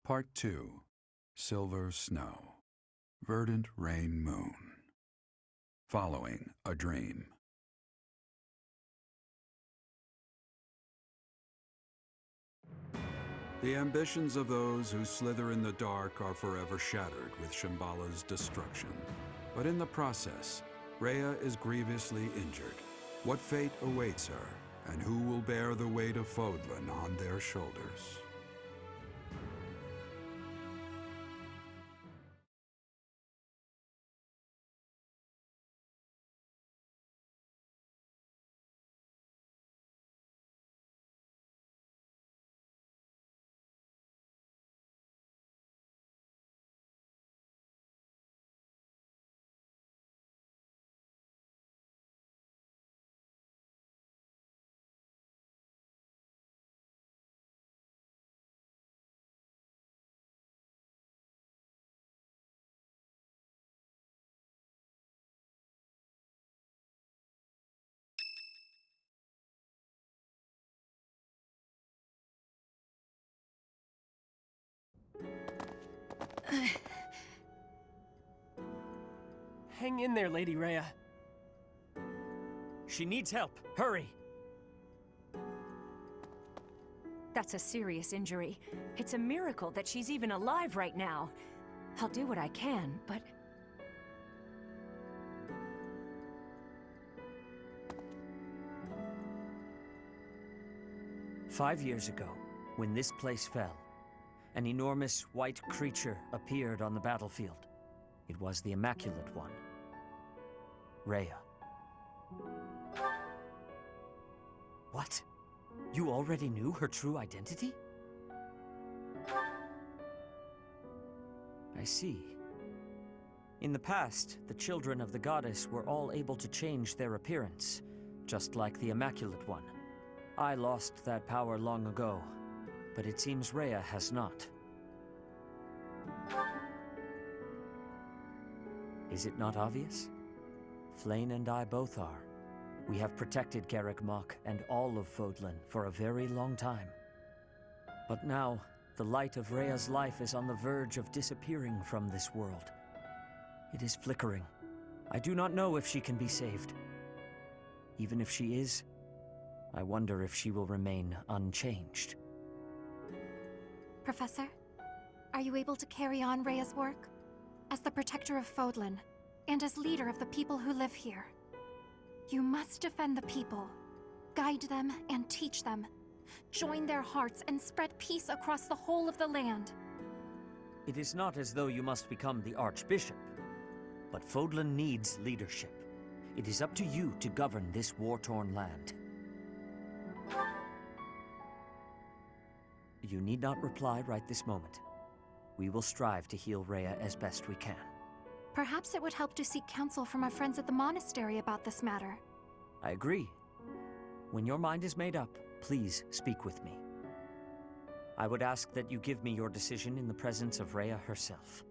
Part 2. Silver Snow. Verdant Rain Moon. Following a Dream. The ambitions of those who slither in the dark are forever shattered with Shambhala's destruction. But in the process, Rhea is grievously injured. What fate awaits her, and who will bear the weight of Fodlan on their shoulders? Hang in there, Lady Rhea. She needs help. Hurry! That's a serious injury. It's a miracle that she's even alive right now. I'll do what I can, but... "5 years ago, when this place fell, an enormous white creature appeared on the battlefield. It was the Immaculate One, Rhea." What? You already knew her true identity? I see. In the past, the children of the goddess were all able to change their appearance, just like the Immaculate One. I lost that power long ago, but it seems Rhea has not. Is it not obvious? Flayn and I both are. We have protected Garreg Mach and all of Fodlan for a very long time. But now, the light of Rhea's life is on the verge of disappearing from this world. It is flickering. I do not know if she can be saved. Even if she is, I wonder if she will remain unchanged. Professor, are you able to carry on Rhea's work? As the protector of Fodlan, and as leader of the people who live here. You must defend the people, guide them and teach them, join their hearts and spread peace across the whole of the land. It is not as though you must become the Archbishop, but Fodlan needs leadership. It is up to you to govern this war-torn land. You need not reply right this moment. We will strive to heal Rhea as best we can. Perhaps it would help to seek counsel from our friends at the monastery about this matter. I agree. When your mind is made up, please speak with me. I would ask that you give me your decision in the presence of Rhea herself.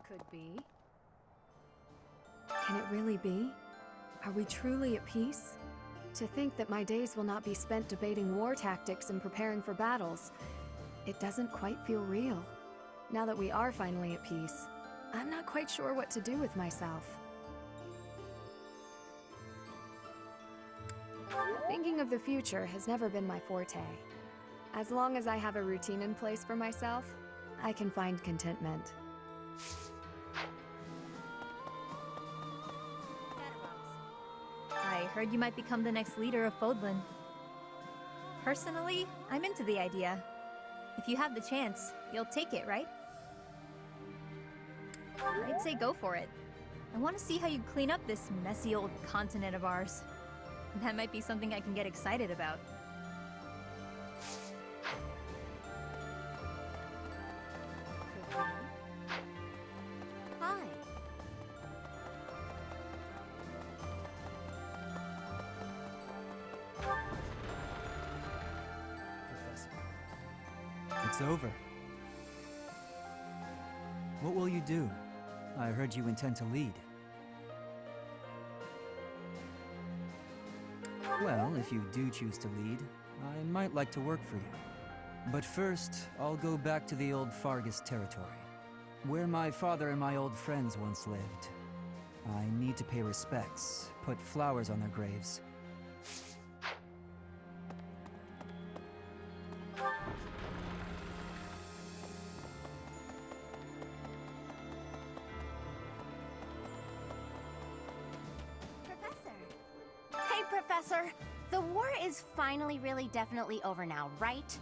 Could be. Can it really be? Are we truly at peace? To think that my days will not be spent debating war tactics and preparing for battles, it doesn't quite feel real. Now that we are finally at peace, I'm not quite sure what to do with myself. Thinking of the future has never been my forte. As long as I have a routine in place for myself, I can find contentment. I heard you might become the next leader of Fodlan. Personally, I'm into the idea. If you have the chance, you'll take it, right? I'd say go for it. I want to see how you clean up this messy old continent of ours. That might be something I can get excited about. It's over. What will you do? I heard you intend to lead. Well, if you do choose to lead, I might like to work for you. But first, I'll go back to the old Fargus territory, where my father and my old friends once lived. I need to pay respects, put flowers on their graves. Hey, Professor. The war is finally really definitely over now, right?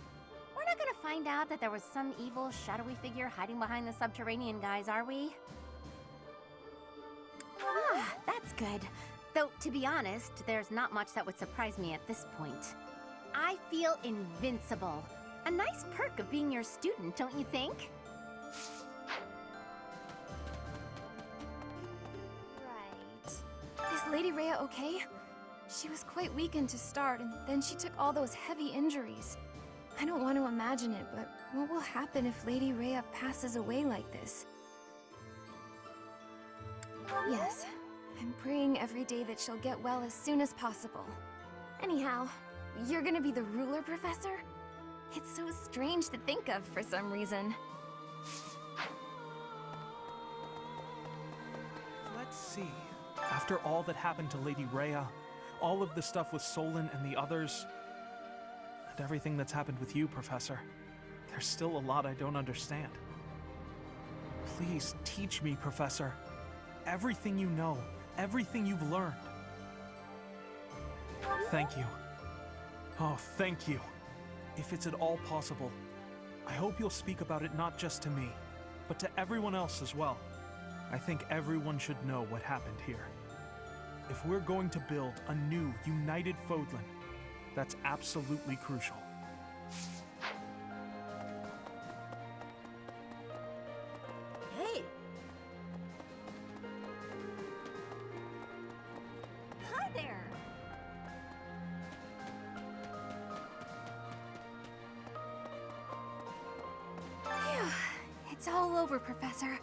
We're not gonna find out that there was some evil, shadowy figure hiding behind the subterranean guys, are we? Ah, that's good. Though, to be honest, there's not much that would surprise me at this point. I feel invincible. A nice perk of being your student, don't you think? Right. Is Lady Rhea okay? She was quite weakened to start, and then she took all those heavy injuries. I don't want to imagine it, but what will happen if Lady Rhea passes away like this? Yes, I'm praying every day that she'll get well as soon as possible. Anyhow, you're gonna be the ruler, Professor? It's so strange to think of for some reason. Let's see. After all that happened to Lady Rhea, all of the stuff with Solon and the others, and everything that's happened with you, Professor, there's still a lot I don't understand. Please teach me, Professor. Everything you know, everything you've learned. Thank you. Oh, thank you. If it's at all possible, I hope you'll speak about it not just to me, but to everyone else as well. I think everyone should know what happened here. If we're going to build a new, united Fodlan, that's absolutely crucial. Hey! Hi there! Phew. It's all over, Professor.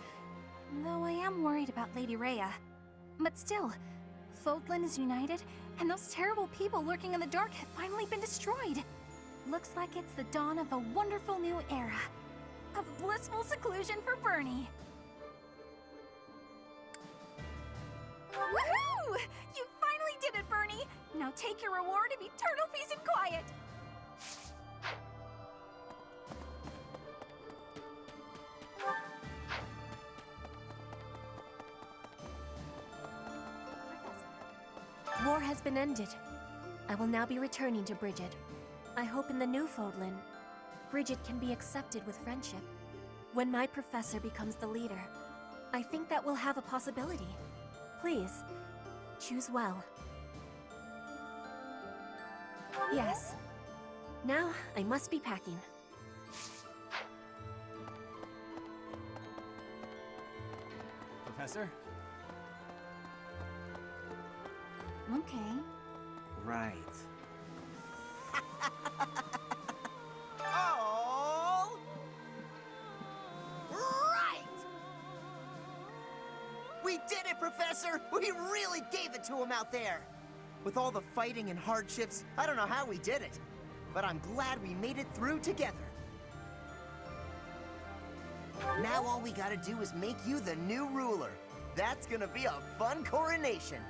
Though I am worried about Lady Rhea. But still, Fodlan is united, and those terrible people lurking in the dark have finally been destroyed. Looks like it's the dawn of a wonderful new era. Of blissful seclusion for Bernie. Woohoo! You finally did it, Bernie! Now take your reward of eternal peace and quiet! War has been ended. I will now be returning to Bridget. I hope in the new Fodlan, Bridget can be accepted with friendship. When my professor becomes the leader, I think that will have a possibility. Please, choose well. Yes. Now, I must be packing. Professor? Okay. Right. Oh! Right! We did it, Professor! We really gave it to him out there! With all the fighting and hardships, I don't know how we did it. But I'm glad we made it through together. Now all we gotta do is make you the new ruler. That's gonna be a fun coronation.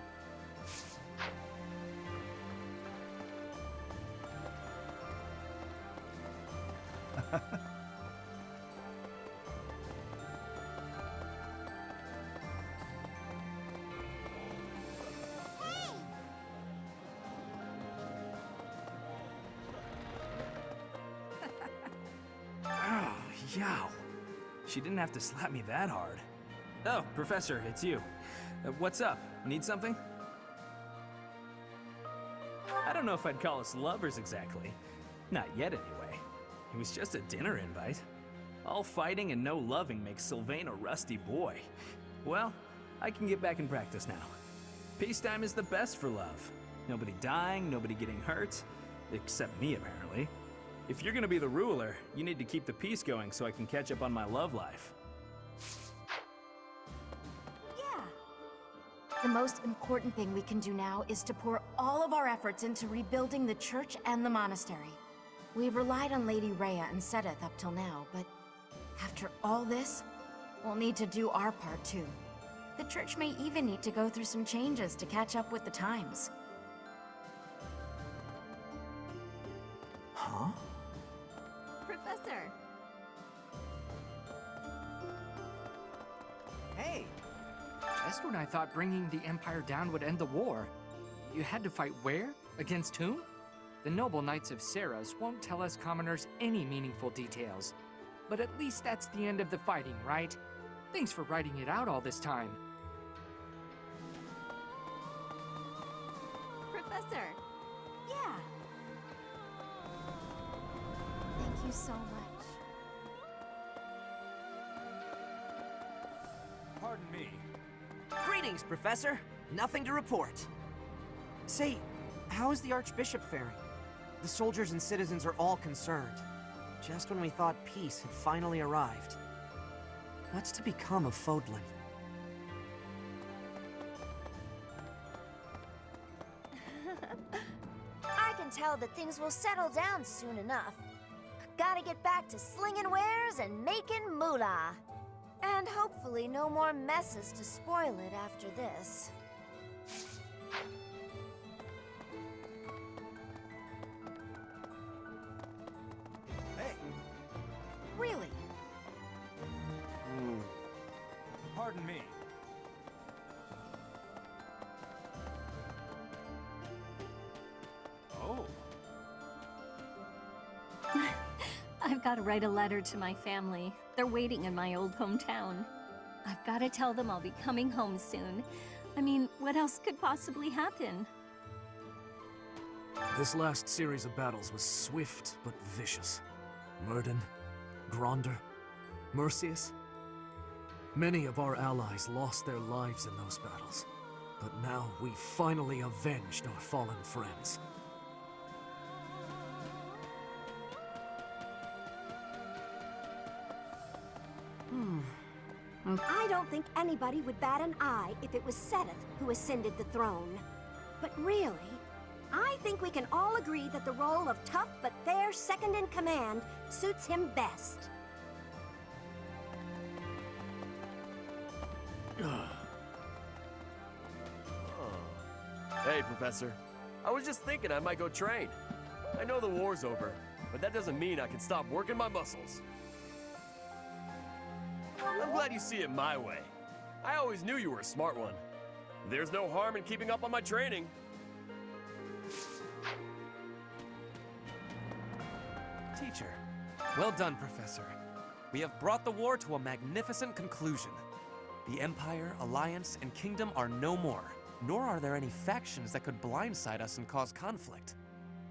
Oh, yow. She didn't have to slap me that hard. Oh, Professor, it's you. What's up? Need something? I don't know if I'd call us lovers exactly. Not yet, anyway. It was just a dinner invite. All fighting and no loving makes Sylvain a rusty boy. Well, I can get back in practice now. Peacetime is the best for love. Nobody dying, nobody getting hurt. Except me, apparently. If you're gonna be the ruler, you need to keep the peace going so I can catch up on my love life. Yeah. The most important thing we can do now is to pour all of our efforts into rebuilding the church and the monastery. We've relied on Lady Rhea and Sedith up till now, but after all this, we'll need to do our part too. The church may even need to go through some changes to catch up with the times. Huh? Professor! Hey! Just when I thought bringing the Empire down would end the war, you had to fight where? Against whom? The noble Knights of Seros won't tell us commoners any meaningful details. But at least that's the end of the fighting, right? Thanks for writing it out all this time. Professor! Yeah. Thank you so much. Pardon me. Greetings, Professor. Nothing to report. Say, how is the Archbishop faring? The soldiers and citizens are all concerned. Just when we thought peace had finally arrived. What's to become of Fodlan? I can tell that things will settle down soon enough. Gotta get back to slinging wares and making moolah. And hopefully no more messes to spoil it after this. Hey! Really? Pardon me. Oh. I've got to write a letter to my family. They're waiting in my old hometown. I've got to tell them I'll be coming home soon. I mean, what else could possibly happen? This last series of battles was swift but vicious. Murden, Gronder, Mercius. Many of our allies lost their lives in those battles. But now we finally avenged our fallen friends. I don't think anybody would bat an eye if it was Sedith who ascended the throne. But really, I think we can all agree that the role of tough but fair second-in-command suits him best. Hey, Professor. I was just thinking I might go train. I know the war's over, but that doesn't mean I can stop working my muscles. I'm glad you see it my way. I always knew you were a smart one. There's no harm in keeping up on my training. Teacher. Well done, Professor. We have brought the war to a magnificent conclusion. The Empire, Alliance, and Kingdom are no more, nor are there any factions that could blindside us and cause conflict.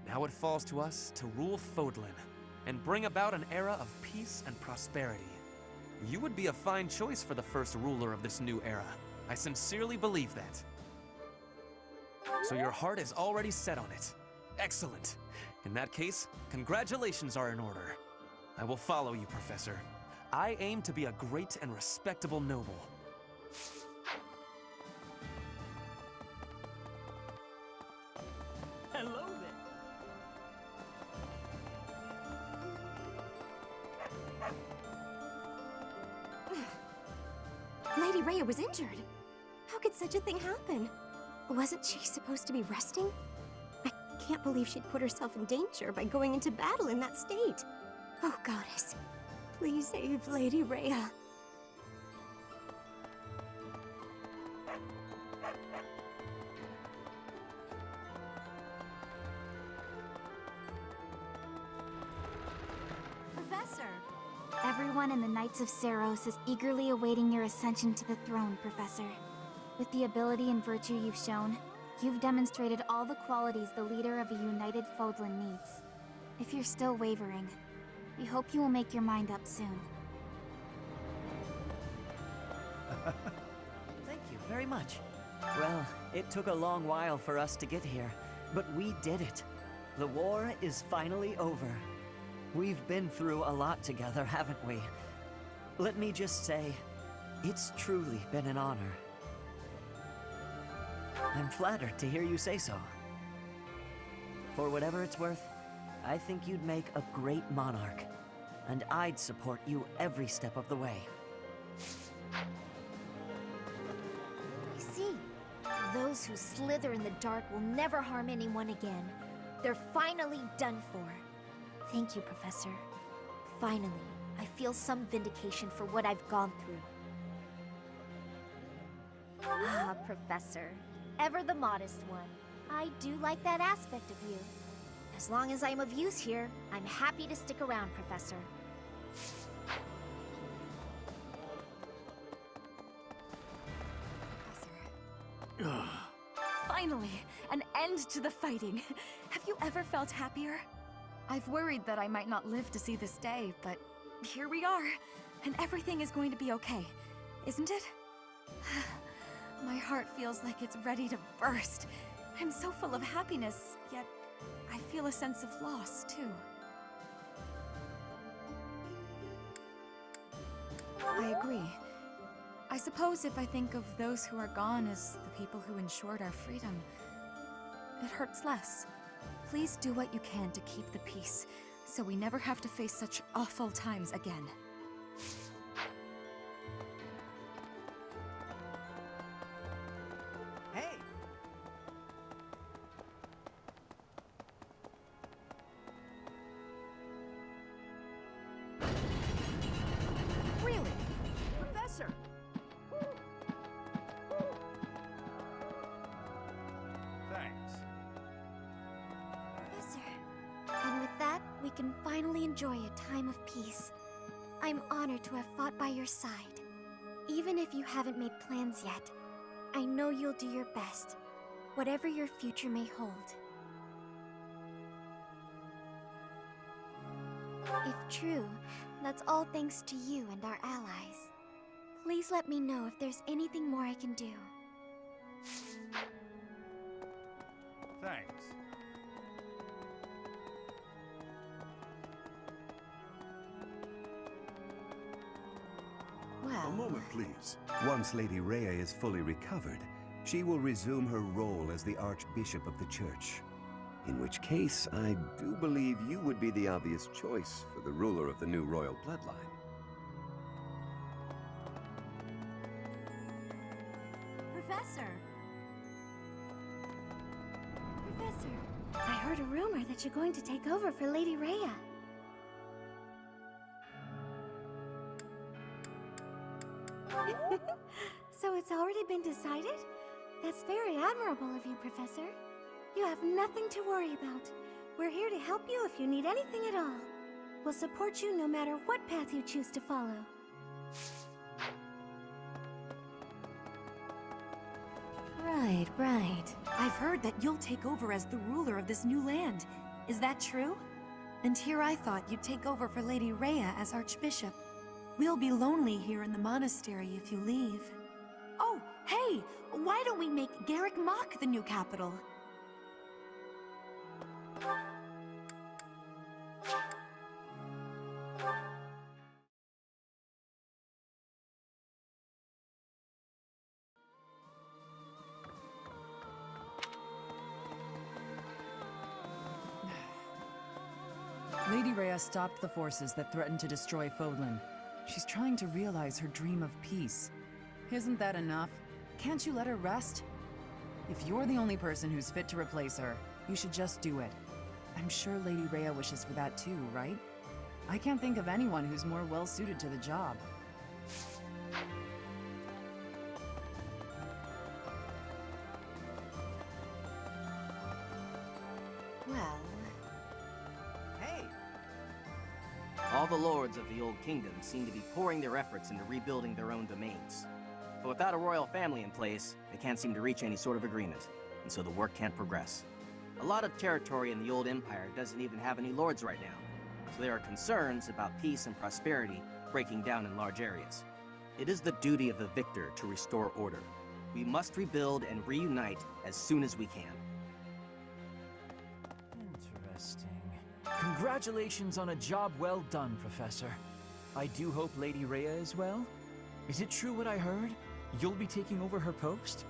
Now it falls to us to rule Fodlan and bring about an era of peace and prosperity. You would be a fine choice for the first ruler of this new era. I sincerely believe that. So your heart is already set on it. Excellent. In that case, congratulations are in order. I will follow you, Professor. I aim to be a great and respectable noble. Hello there. Lady Rhea was injured. How could such a thing happen? Wasn't she supposed to be resting? I can't believe she'd put herself in danger by going into battle in that state. Oh, Goddess, please save Lady Rhea. Professor! Everyone in the Knights of Seros is eagerly awaiting your ascension to the throne, Professor. With the ability and virtue you've shown, you've demonstrated all the qualities the leader of a united Fodlan needs. If you're still wavering, we hope you will make your mind up soon. Thank you very much. Well, it took a long while for us to get here, but we did it. The war is finally over. We've been through a lot together, haven't we? Let me just say, it's truly been an honor. I'm flattered to hear you say so. For whatever it's worth, I think you'd make a great monarch, and I'd support you every step of the way. I see. Those who slither in the dark will never harm anyone again. They're finally done for. Thank you, Professor. Finally, I feel some vindication for what I've gone through. Ah, Professor. Ever the modest one. I do like that aspect of you. As long as I'm of use here, I'm happy to stick around, Professor. Finally, an end to the fighting. Have you ever felt happier? I've worried that I might not live to see this day, but here we are. And everything is going to be okay, isn't it? My heart feels like it's ready to burst. I'm so full of happiness, yet I feel a sense of loss, too. I agree. I suppose if I think of those who are gone as the people who ensured our freedom, it hurts less. Please do what you can to keep the peace, so we never have to face such awful times again. Hey! Really? Professor! Professor. And with that, we can finally enjoy a time of peace. I'm honored to have fought by your side. Even if you haven't made plans yet, I know you'll do your best, whatever your future may hold. If true, that's all thanks to you and our allies. Please let me know if there's anything more I can do. Thanks. A moment, please. Once Lady Rhea is fully recovered, she will resume her role as the Archbishop of the Church. In which case, I do believe you would be the obvious choice for the ruler of the new royal bloodline. Professor! Professor, I heard a rumor that you're going to take over for Lady Rhea. So it's already been decided? That's very admirable of you, Professor. You have nothing to worry about. We're here to help you if you need anything at all. We'll support you no matter what path you choose to follow. Right. I've heard that you'll take over as the ruler of this new land. Is that true? And here I thought you'd take over for Lady Rhea as Archbishop. We'll be lonely here in the monastery if you leave. Oh, hey! Why don't we make Garrick Mach the new capital? Lady Rhea stopped the forces that threatened to destroy Fodlan. She's trying to realize her dream of peace. Isn't that enough? Can't you let her rest? If you're the only person who's fit to replace her, you should just do it. I'm sure Lady Rhea wishes for that too, right? I can't think of anyone who's more well-suited to the job. Well... Hey! All the lords of the Old Kingdom seem to be pouring their efforts into rebuilding their own domains. But without a royal family in place, they can't seem to reach any sort of agreement, and so the work can't progress. A lot of territory in the Old Empire doesn't even have any lords right now, so there are concerns about peace and prosperity breaking down in large areas. It is the duty of the victor to restore order. We must rebuild and reunite as soon as we can. Interesting. Congratulations on a job well done, Professor. I do hope Lady Rhea is well. Is it true what I heard? You'll be taking over her post?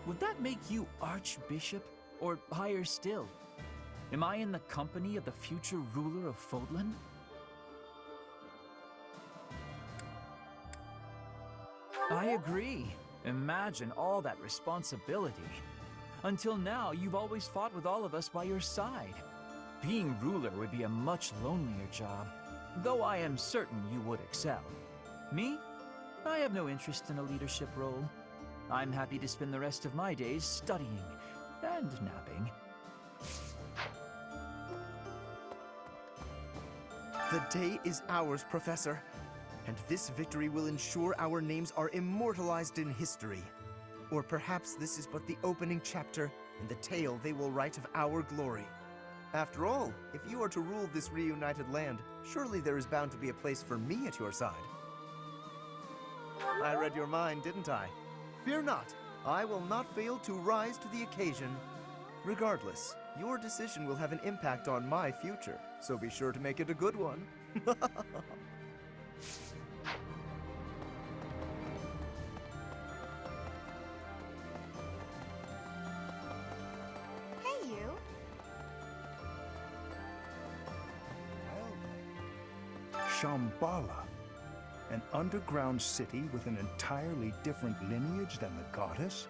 Would that make you Archbishop? Or higher still? Am I in the company of the future ruler of Fodlan? I agree. Imagine all that responsibility. Until now, you've always fought with all of us by your side. Being ruler would be a much lonelier job, though I am certain you would excel. Me? I have no interest in a leadership role. I'm happy to spend the rest of my days studying and napping. The day is ours, Professor. And this victory will ensure our names are immortalized in history. Or perhaps this is but the opening chapter in the tale they will write of our glory. After all, if you are to rule this reunited land, surely there is bound to be a place for me at your side. I read your mind, didn't I? Fear not, I will not fail to rise to the occasion. Regardless, your decision will have an impact on my future, so be sure to make it a good one. Hey, you. Shambhala, an underground city with an entirely different lineage than the goddess?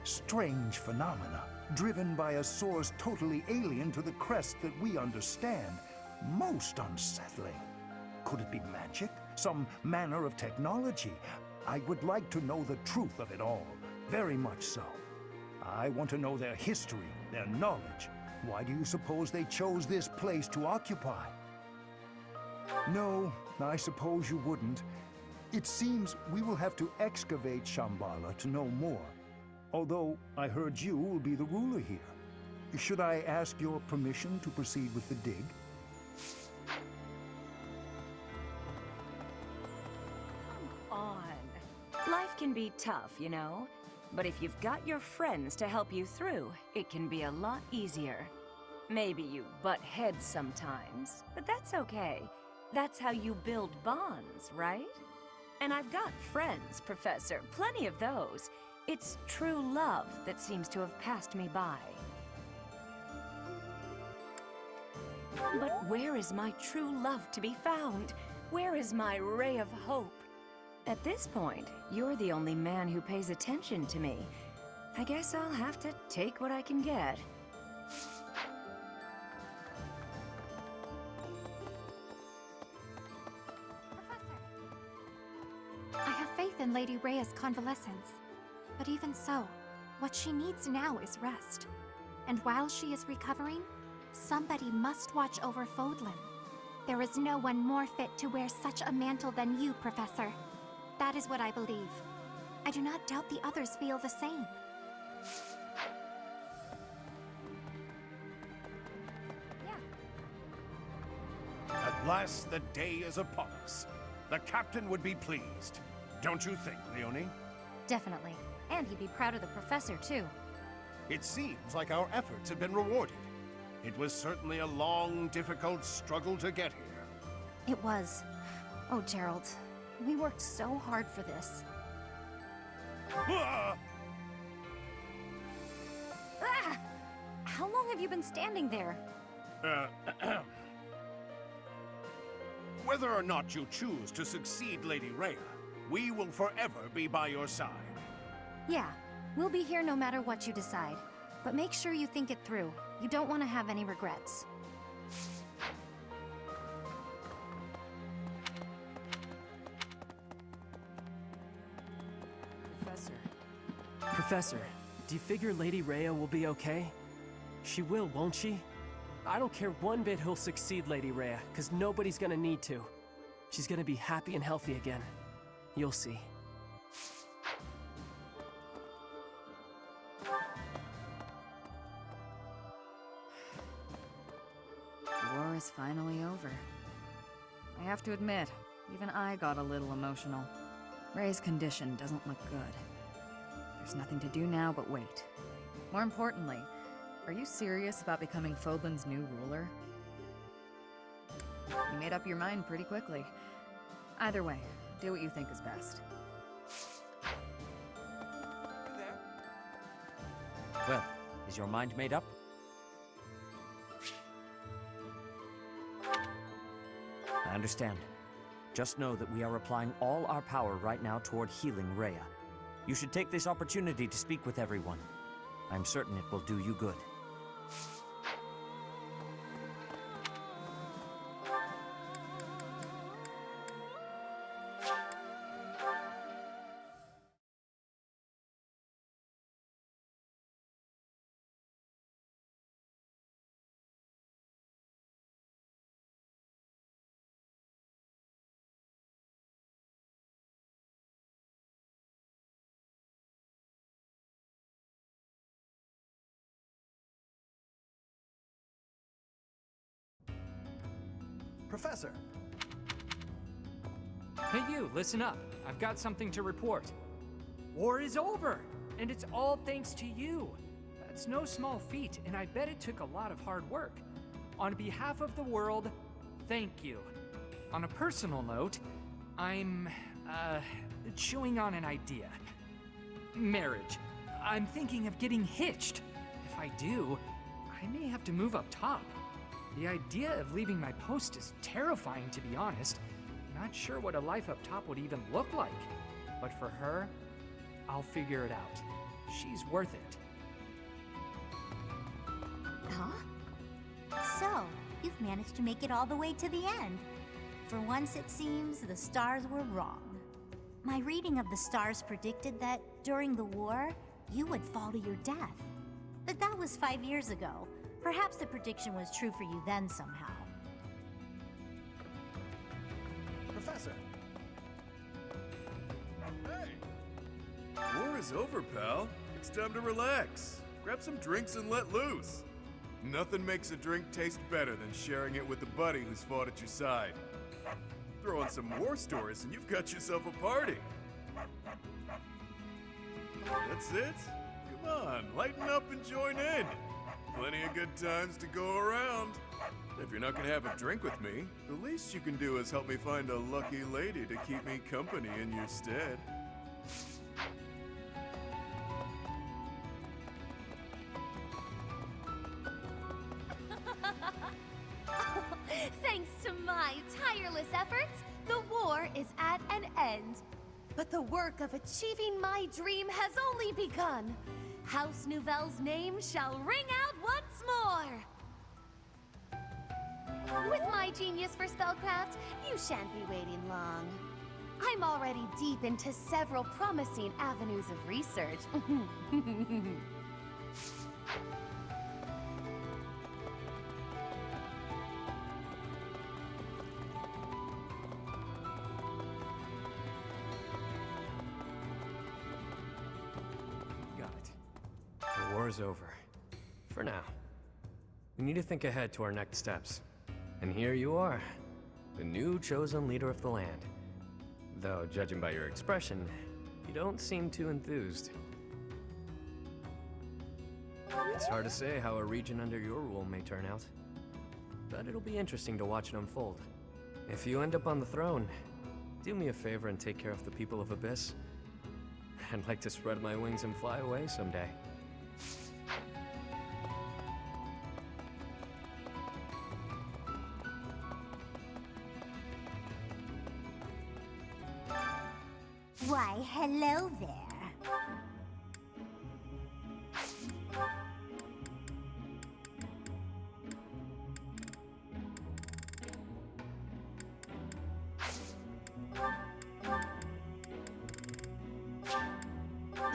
Strange phenomena, driven by a source totally alien to the crest that we understand. Most unsettling. Could it be magic? Some manner of technology? I would like to know the truth of it all, very much so. I want to know their history, their knowledge. Why do you suppose they chose this place to occupy? No, I suppose you wouldn't. It seems we will have to excavate Shambhala to know more. Although I heard you will be the ruler here. Should I ask your permission to proceed with the dig? On. Life can be tough, you know. But if you've got your friends to help you through, it can be a lot easier. Maybe you butt heads sometimes, but that's okay. That's how you build bonds, right? And I've got friends, Professor, plenty of those. It's true love that seems to have passed me by. But where is my true love to be found? Where is my ray of hope? At this point, you're the only man who pays attention to me. I guess I'll have to take what I can get. I have faith in Lady Rhea's convalescence. But even so, what she needs now is rest. And while she is recovering, somebody must watch over Fodlan. There is no one more fit to wear such a mantle than you, Professor. That is what I believe. I do not doubt the others feel the same. At last, the day is upon us. The captain would be pleased. Don't you think, Leonie? Definitely. And he'd be proud of the professor, too. It seems like our efforts have been rewarded. It was certainly a long, difficult struggle to get here. It was. Oh, Gerald. We worked so hard for this. Ah! Ah! How long have you been standing there? Whether or not you choose to succeed Lady Rhea, we will forever be by your side. Yeah, we'll be here no matter what you decide. But make sure you think it through. You don't want to have any regrets. Professor, do you figure Lady Rhea will be okay? She will, won't she? I don't care one bit who'll succeed Lady Rhea, because nobody's gonna need to. She's gonna be happy and healthy again. You'll see. The war is finally over. I have to admit, even I got a little emotional. Ray's condition doesn't look good. There's nothing to do now but wait. More importantly, are you serious about becoming Fodlan's new ruler? You made up your mind pretty quickly. Either way, do what you think is best. Well, is your mind made up? I understand. Just know that we are applying all our power right now toward healing Rhea. You should take this opportunity to speak with everyone. I'm certain it will do you good. Professor! Hey you, listen up. I've got something to report. War is over, and it's all thanks to you. That's no small feat, and I bet it took a lot of hard work. On behalf of the world, thank you. On a personal note, I'm, chewing on an idea. Marriage. I'm thinking of getting hitched. If I do, I may have to move up top. The idea of leaving my post is terrifying, to be honest. Not sure what a life up top would even look like. But for her, I'll figure it out. She's worth it. Huh? So, you've managed to make it all the way to the end. For once, it seems, the stars were wrong. My reading of the stars predicted that, during the war, you would fall to your death. But that was 5 years ago. Perhaps the prediction was true for you then somehow. Professor! Hey! War is over, pal. It's time to relax. Grab some drinks and let loose. Nothing makes a drink taste better than sharing it with a buddy who's fought at your side. Throw on some war stories and you've got yourself a party. That's it. Come on, lighten up and join in. Plenty of good times to go around. If you're not gonna have a drink with me, the least you can do is help me find a lucky lady to keep me company in your stead. Thanks to my tireless efforts, the war is at an end. But the work of achieving my dream has only begun. House Nouvelle's name shall ring out once more. With my genius for spellcraft, you shan't be waiting long. I'm already deep into several promising avenues of research. The war's over. For now. We need to think ahead to our next steps. And here you are, the new chosen leader of the land. Though, judging by your expression, you don't seem too enthused. It's hard to say how a region under your rule may turn out. But it'll be interesting to watch it unfold. If you end up on the throne, do me a favor and take care of the people of Abyss. I'd like to spread my wings and fly away someday. Why, hello there.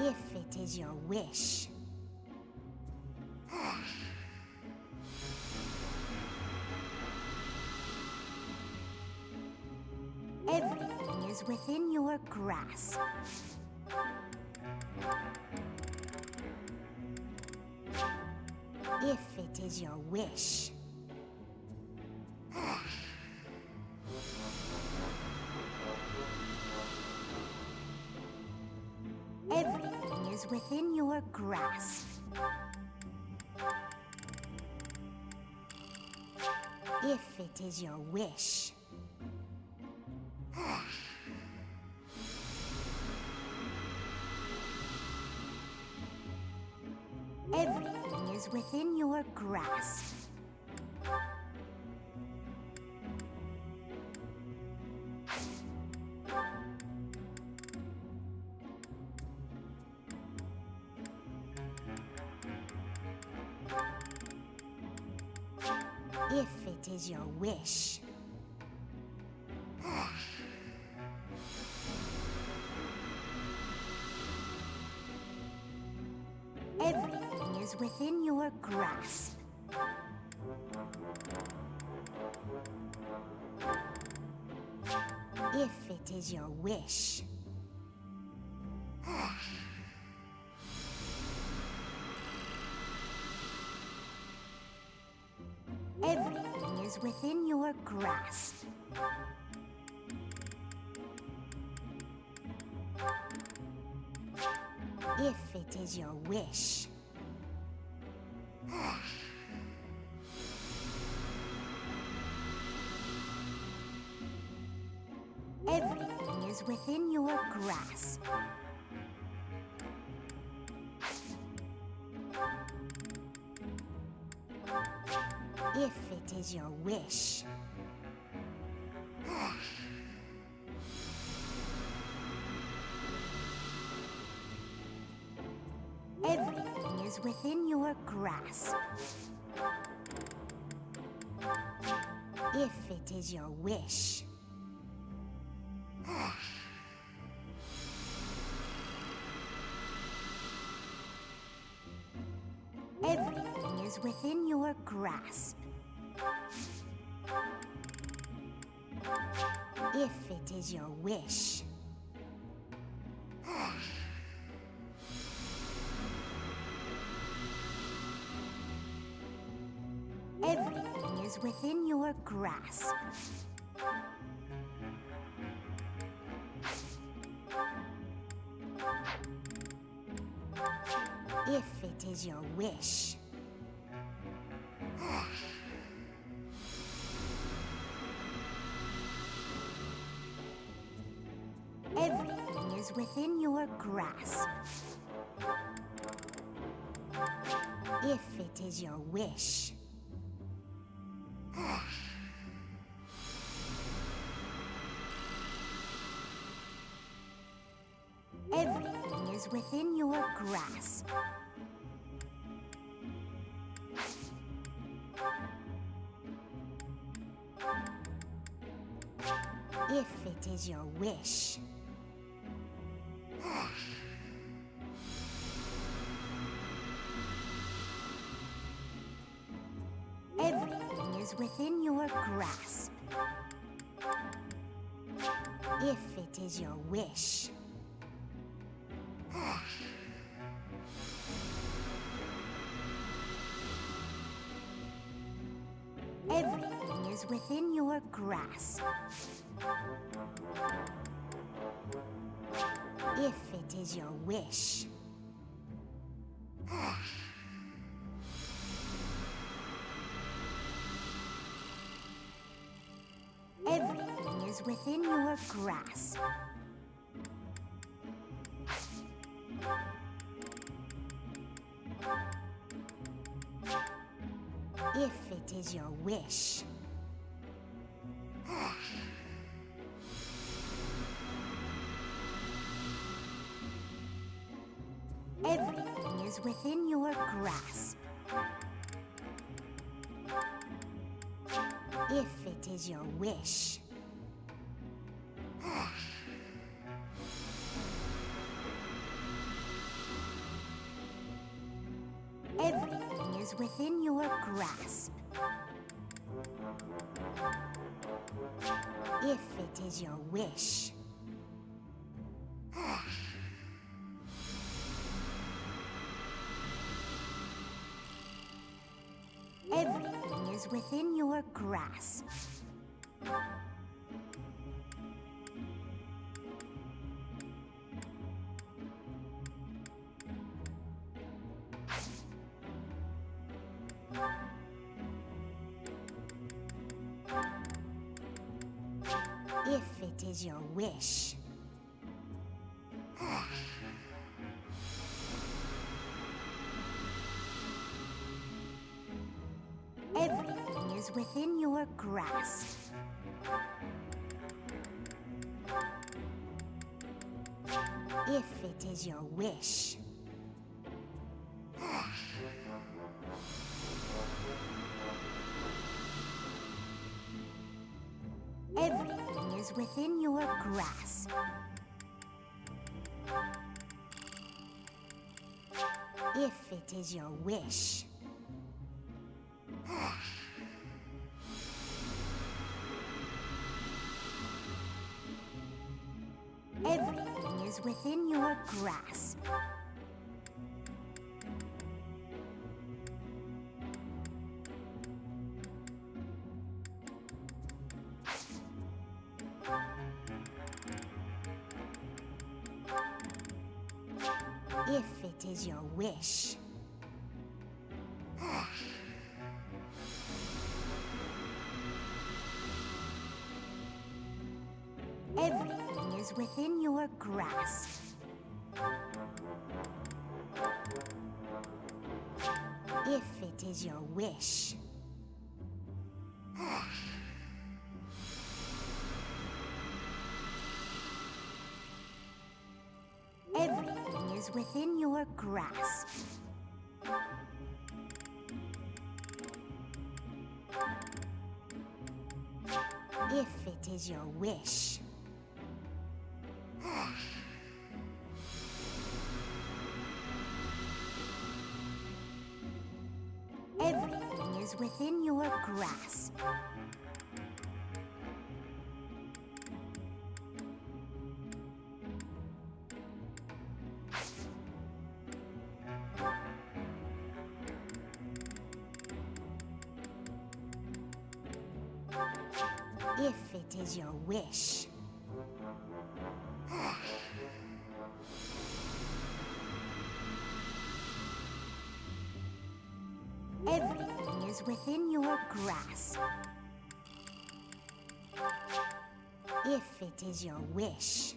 If it is your wish. Everything is within your grasp. If it is your wish. Everything is within your grasp. If it is your wish. Everything is within your grasp. If it is your wish. Everything is within your grasp. If it is your wish. Everything is within your grasp. If it is your wish. Everything is within your grasp. If it is your wish. Everything is within your grasp. If it is your wish. Everything is within your grasp. If it is your wish. Everything is within your grasp. If it is your wish. Everything is within your grasp. If it is your wish. Everything is within your grasp. If it is your wish. Everything is within your grasp. If it is your wish. Everything is within your grasp. If it is your wish. Everything is within your grasp. If it is your wish. Everything is within your grasp. If it is your wish. Everything is within your grasp. If it is your wish. Everything is within your grasp. it is your wish. Everything is within your grasp. If it is your wish. Everything is within your grasp. If it is your wish. Everything is within your grasp. If it is your wish. Everything is within your grasp. If it is your wish. Everything is within your grasp. If it is your wish. Everything is within your grasp. If it is your wish. Everything is within your grasp. If it is your wish.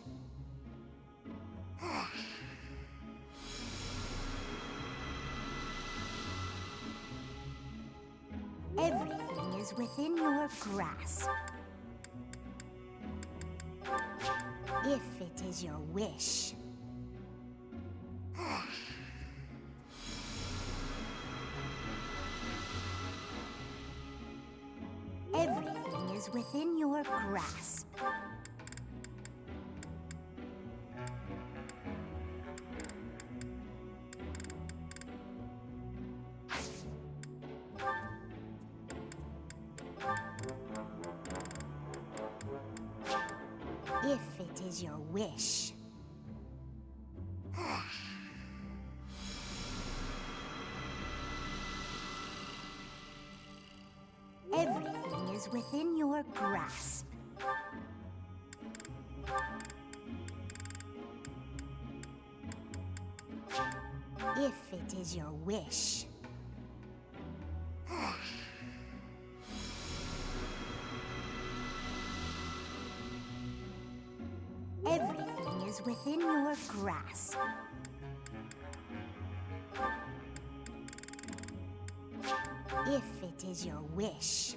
Everything is within your grasp. If it is your wish. Everything is within your grasp. If it is your wish. Everything is within your grasp. If it is your wish. Everything is within your grasp. If it is your wish.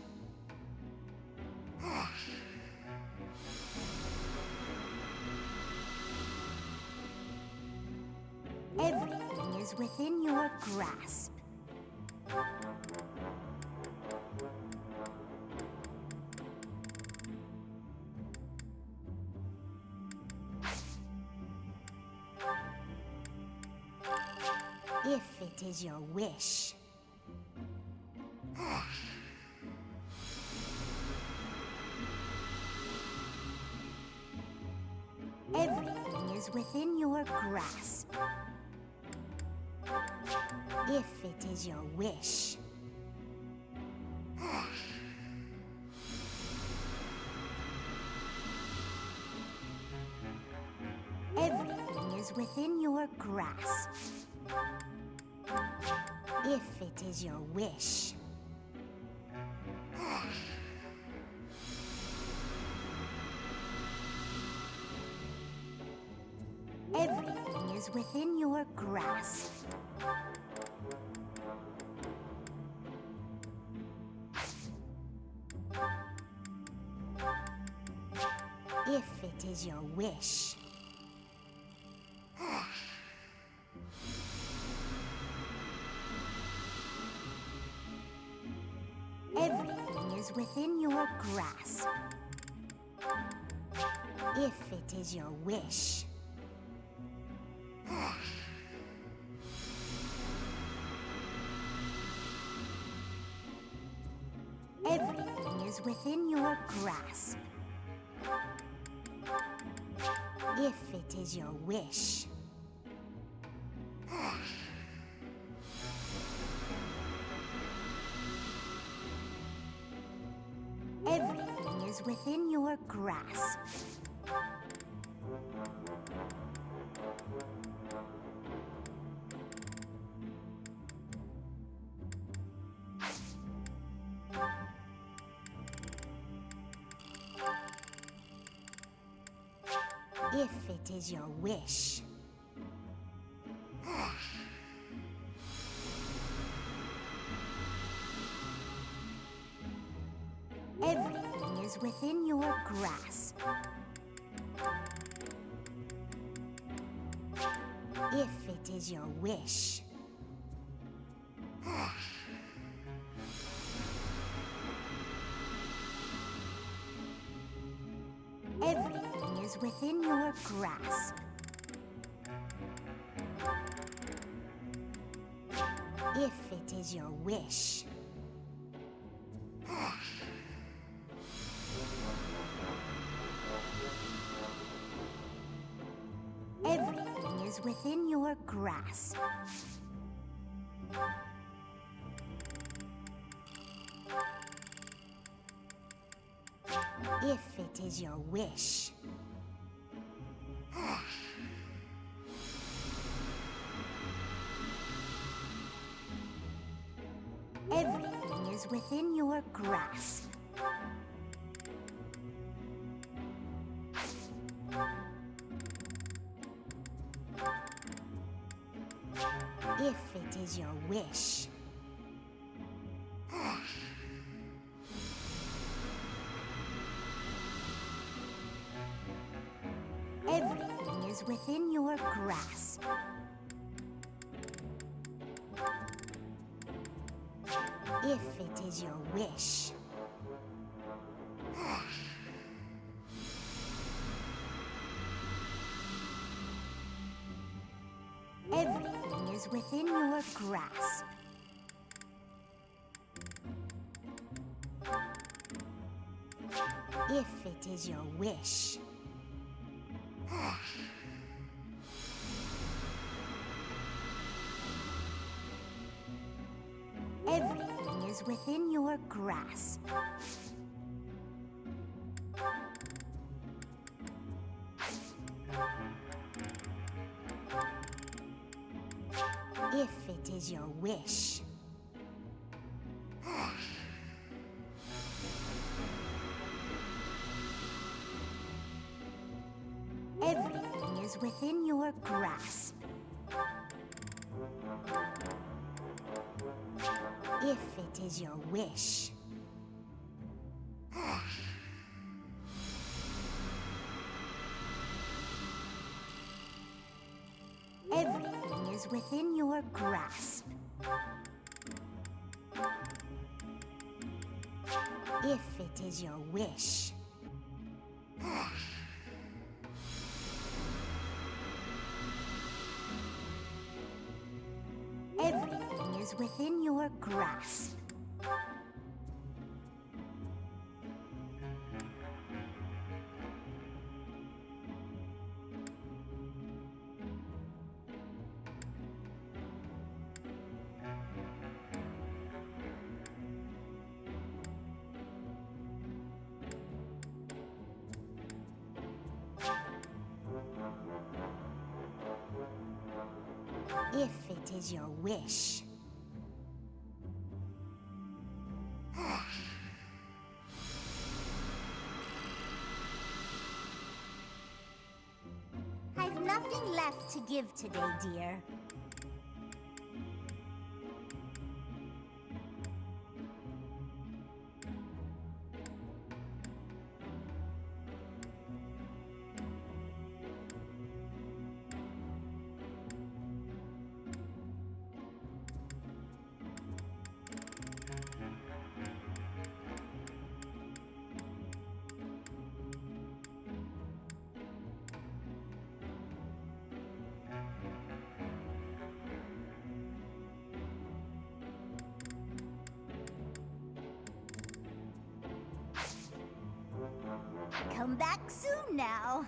Everything is within your grasp. If it is your wish. Everything is within your grasp. If it is your wish. Everything is within your grasp. If it is your wish. is within your grasp. If it is your wish. Everything is within your grasp. If it is your wish. Everything is within your grasp. If it is your wish. Everything is within your grasp. If it is your wish. Everything is within your grasp. If it is your wish. Everything is within your grasp. If it is your wish. Everything is within your grasp. If it is your wish. Everything is within your grasp. If it is your wish. Everything is within your grasp. If it is your wish. Everything is within your grasp. If it is your wish. Everything is within your grasp. If it is your wish. Everything is within your grasp. If it is your wish. Everything is within your grasp. If it is your wish. Everything is within your grasp. If it is your wish. I've nothing left to give today, dear. Come back soon now.